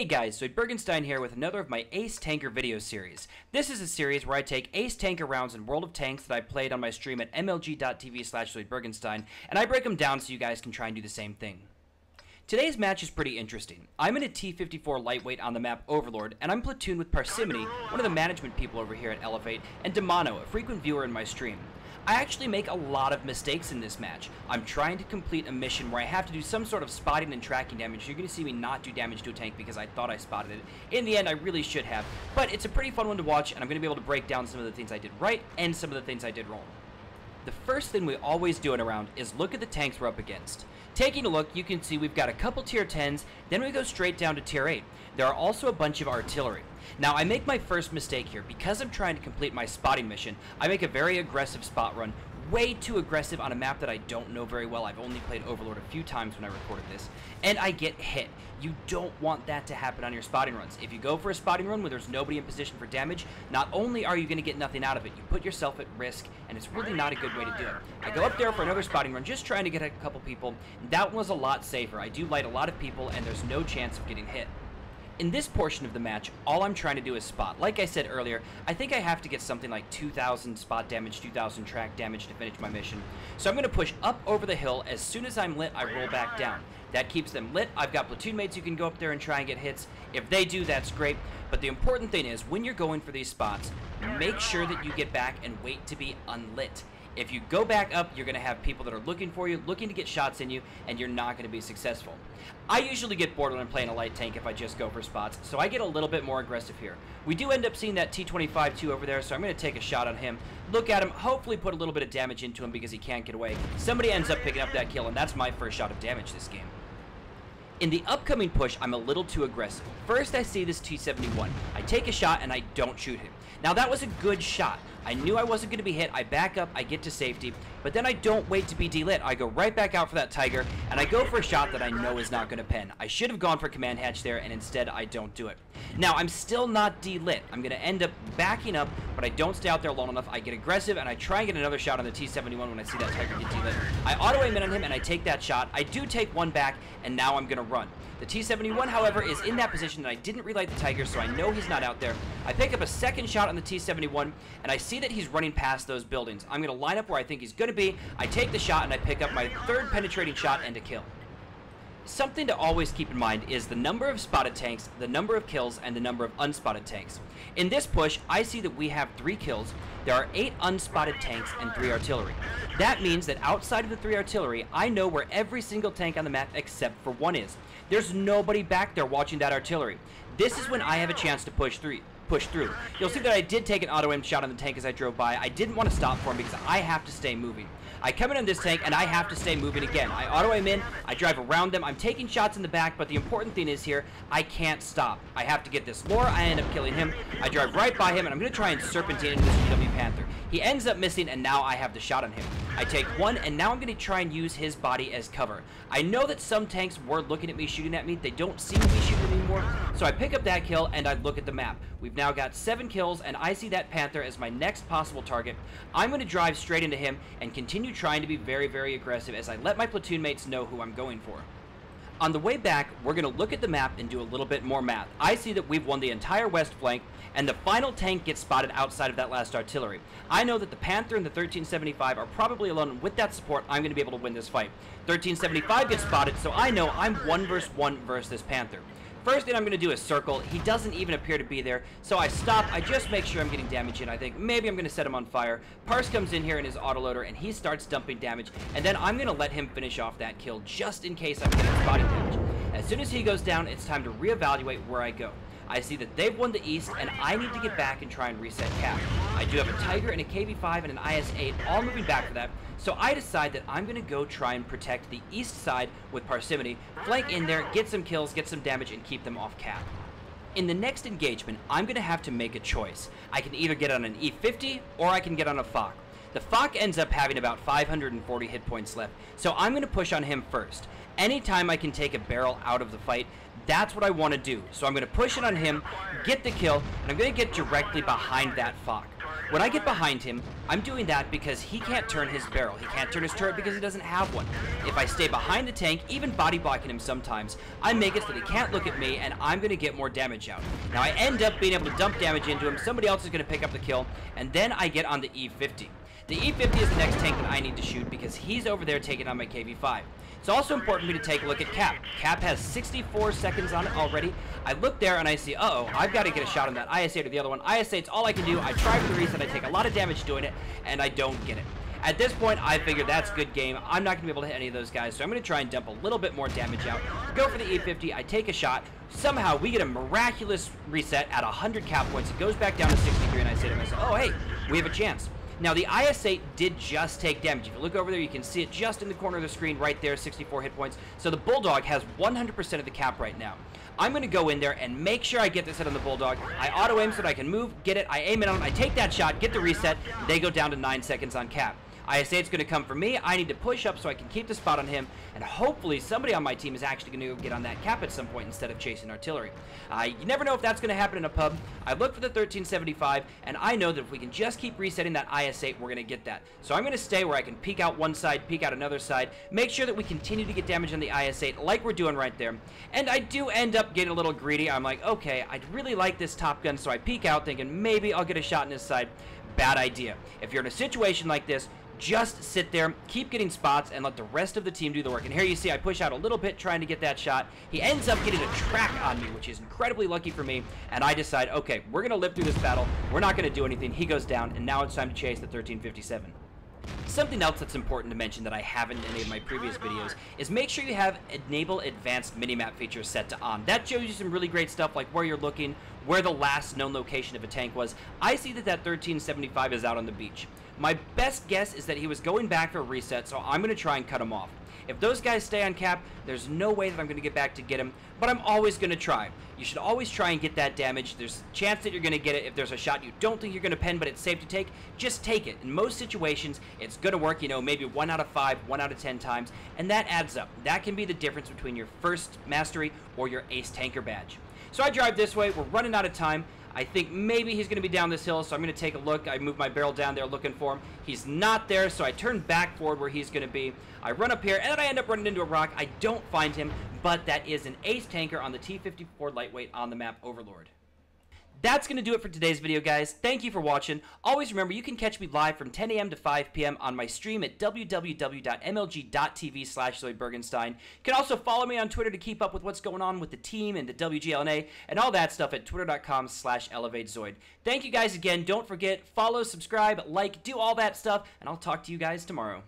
Hey guys, so Bergenstein here with another of my Ace Tanker video series. This is a series where I take Ace Tanker rounds in World of Tanks that I played on my stream at mlg.tv/Bergenstein, and I break them down so you guys can try and do the same thing. Today's match is pretty interesting. I'm in a T54 lightweight on the map Overlord, and I'm platooned with Parsimony, one of the management people over here at Elevate, and Demano, a frequent viewer in my stream. I actually make a lot of mistakes in this match. I'm trying to complete a mission where I have to do some sort of spotting and tracking damage. You're going to see me not do damage to a tank because I thought I spotted it. In the end, I really should have. But it's a pretty fun one to watch, and I'm going to be able to break down some of the things I did right and some of the things I did wrong. The first thing we always do in a round is look at the tanks we're up against. Taking a look, you can see we've got a couple tier 10s, then we go straight down to tier 8. There are also a bunch of artillery. Now, I make my first mistake here. Because I'm trying to complete my spotting mission, I make a very aggressive spot run, way too aggressive on a map that I don't know very well. I've only played Overlord a few times when I recorded this, and I get hit. You don't want that to happen on your spotting runs. If you go for a spotting run where there's nobody in position for damage, not only are you going to get nothing out of it, you put yourself at risk, and it's really not a good way to do it. I go up there for another spotting run, just trying to get a couple people. That one was a lot safer. I do light a lot of people, and there's no chance of getting hit. In this portion of the match, all I'm trying to do is spot. Like I said earlier, I think I have to get something like 2,000 spot damage, 2,000 track damage to finish my mission. So I'm going to push up over the hill. As soon as I'm lit, I roll back down. That keeps them lit. I've got platoon mates who can go up there and try and get hits. If they do, that's great. But the important thing is, when you're going for these spots, make sure that you get back and wait to be unlit. If you go back up, you're going to have people that are looking for you, looking to get shots in you, and you're not going to be successful. I usually get bored when I'm playing a light tank if I just go for spots, so I get a little bit more aggressive here. We do end up seeing that T55 too over there, so I'm going to take a shot on him, look at him, hopefully put a little bit of damage into him because he can't get away. Somebody ends up picking up that kill, and that's my first shot of damage this game. In the upcoming push, I'm a little too aggressive. First, I see this T71. I take a shot, and I don't shoot him. Now, that was a good shot. I knew I wasn't going to be hit. I back up, I get to safety, but then I don't wait to be delit. I go right back out for that Tiger, and I go for a shot that I know is not going to pen. I should have gone for command hatch there, and instead I don't do it. Now, I'm still not delit. I'm going to end up backing up, but I don't stay out there long enough. I get aggressive, and I try and get another shot on the T71 when I see that Tiger get delit. I auto-aim in on him, and I take that shot. I do take one back, and now I'm going to run. The T71, however, is in that position, and I didn't relight the Tiger, so I know he's not out there. I pick up a second shot on the T71, and I see that he's running past those buildings. I'm going to line up where I think he's going to be. I take the shot, and I pick up my third penetrating shot and a kill. Something to always keep in mind is the number of spotted tanks, the number of kills, and the number of unspotted tanks. In this push, I see that we have 3 kills. There are 8 unspotted tanks and 3 artillery. That means that outside of the 3 artillery, I know where every single tank on the map except for 1 is. There's nobody back there watching that artillery. This is when I have a chance to push through. You'll see that I did take an auto-aim shot on the tank as I drove by. I didn't want to stop for him because I have to stay moving. I come in on this tank, and I have to stay moving again. I auto-aim in, I drive around them, I'm taking shots in the back, but the important thing is here, I can't stop. I have to get this lore, I end up killing him, I drive right by him, and I'm going to try and serpentine into this GW Panther. He ends up missing, and now I have the shot on him. I take one, and now I'm going to try and use his body as cover. I know that some tanks were looking at me, shooting at me. They don't seem to be shooting anymore, so I pick up that kill, and I look at the map. We've now got 7 kills, and I see that Panther as my next possible target. I'm going to drive straight into him and continue trying to be very, very aggressive as I let my platoon mates know who I'm going for. On the way back, we're going to look at the map and do a little bit more math. I see that we've won the entire west flank, and the final tank gets spotted outside of that last artillery. I know that the Panther and the 1375 are probably alone, and with that support, I'm going to be able to win this fight. 1375 gets spotted, so I know I'm 1 versus 1 versus this Panther. First thing I'm going to do is circle. He doesn't even appear to be there, so I stop. I just make sure I'm getting damage in. I think maybe I'm going to set him on fire. Pars comes in here in his autoloader, and he starts dumping damage, and then I'm going to let him finish off that kill just in case I'm getting spotting damage. As soon as he goes down, it's time to reevaluate where I go. I see that they've won the east, and I need to get back and try and reset cap. I do have a Tiger and a KV5 and an IS-8 all moving back for that, so I decide that I'm going to go try and protect the east side with Parsimony, flank in there, get some kills, get some damage, and keep them off cap. In the next engagement, I'm going to have to make a choice. I can either get on an E50 or I can get on a FOC. The FOC ends up having about 540 hit points left, so I'm going to push on him first. Anytime I can take a barrel out of the fight, that's what I want to do. So I'm going to push it on him, get the kill, and I'm going to get directly behind that Fok. When I get behind him, I'm doing that because he can't turn his barrel. He can't turn his turret because he doesn't have one. If I stay behind the tank, even body blocking him sometimes, I make it so that he can't look at me, and I'm going to get more damage out. Now I end up being able to dump damage into him, somebody else is going to pick up the kill, and then I get on the E50. The E50 is the next tank that I need to shoot because he's over there taking on my KV5. It's also important for me to take a look at Cap. Cap has 64 seconds on it already. I look there and I see, uh-oh, I've got to get a shot on that IS-8 or the other one. IS-8's all I can do. I try for the reset, I take a lot of damage doing it, and I don't get it. At this point, I figured that's good game. I'm not going to be able to hit any of those guys, so I'm going to try and dump a little bit more damage out. Go for the E50, I take a shot. Somehow, we get a miraculous reset at 100 cap points. It goes back down to 63, and I say to myself, oh, hey, we have a chance. Now, the IS-8 did just take damage. If you look over there, you can see it just in the corner of the screen right there, 64 hit points. So the Bulldog has 100% of the cap right now. I'm going to go in there and make sure I get this hit on the Bulldog. I auto-aim so that I can move, get it, I aim it on him, I take that shot, get the reset, they go down to 9 seconds on cap. IS-8's going to come for me. I need to push up so I can keep the spot on him, and hopefully somebody on my team is actually going to go get on that cap at some point instead of chasing artillery. You never know if that's going to happen in a pub. I look for the 1375, and I know that if we can just keep resetting that IS-8, we're going to get that. So I'm going to stay where I can peek out one side, peek out another side, make sure that we continue to get damage on the IS-8 like we're doing right there. And I do end up getting a little greedy. I'm like, okay, I'd really like this Top Gun, so I peek out thinking maybe I'll get a shot in his side. Bad idea. If you're in a situation like this, just sit there, keep getting spots, and let the rest of the team do the work. And here you see I push out a little bit trying to get that shot. He ends up getting a track on me, which is incredibly lucky for me. And I decide, okay, we're going to live through this battle. We're not going to do anything. He goes down, and now it's time to chase the 1357. Something else that's important to mention that I haven't in any of my previous videos is make sure you have Enable Advanced Minimap features set to on. That shows you some really great stuff like where you're looking, where the last known location of a tank was. I see that 1375 is out on the beach. My best guess is that he was going back for a reset, so I'm going to try and cut him off. If those guys stay on cap, there's no way that I'm going to get back to get him, but I'm always going to try. You should always try and get that damage. There's a chance that you're going to get it. If there's a shot you don't think you're going to pen, but it's safe to take, just take it. In most situations, it's going to work, you know, maybe 1 out of 5, 1 out of 10 times, and that adds up. That can be the difference between your first mastery or your ace tanker badge. So I drive this way. We're running out of time. I think maybe he's going to be down this hill, so I'm going to take a look. I move my barrel down there looking for him. He's not there, so I turn back forward where he's going to be. I run up here, and then I end up running into a rock. I don't find him, but that is an ace tanker on the T54 lightweight on the map Overlord. That's going to do it for today's video, guys. Thank you for watching. Always remember, you can catch me live from 10 a.m. to 5 p.m. on my stream at www.mlg.tv/LloydBergenstein. You can also follow me on Twitter to keep up with what's going on with the team and the WGLNA and all that stuff at twitter.com/ElevateZoid. Thank you guys again. Don't forget, follow, subscribe, like, do all that stuff, and I'll talk to you guys tomorrow.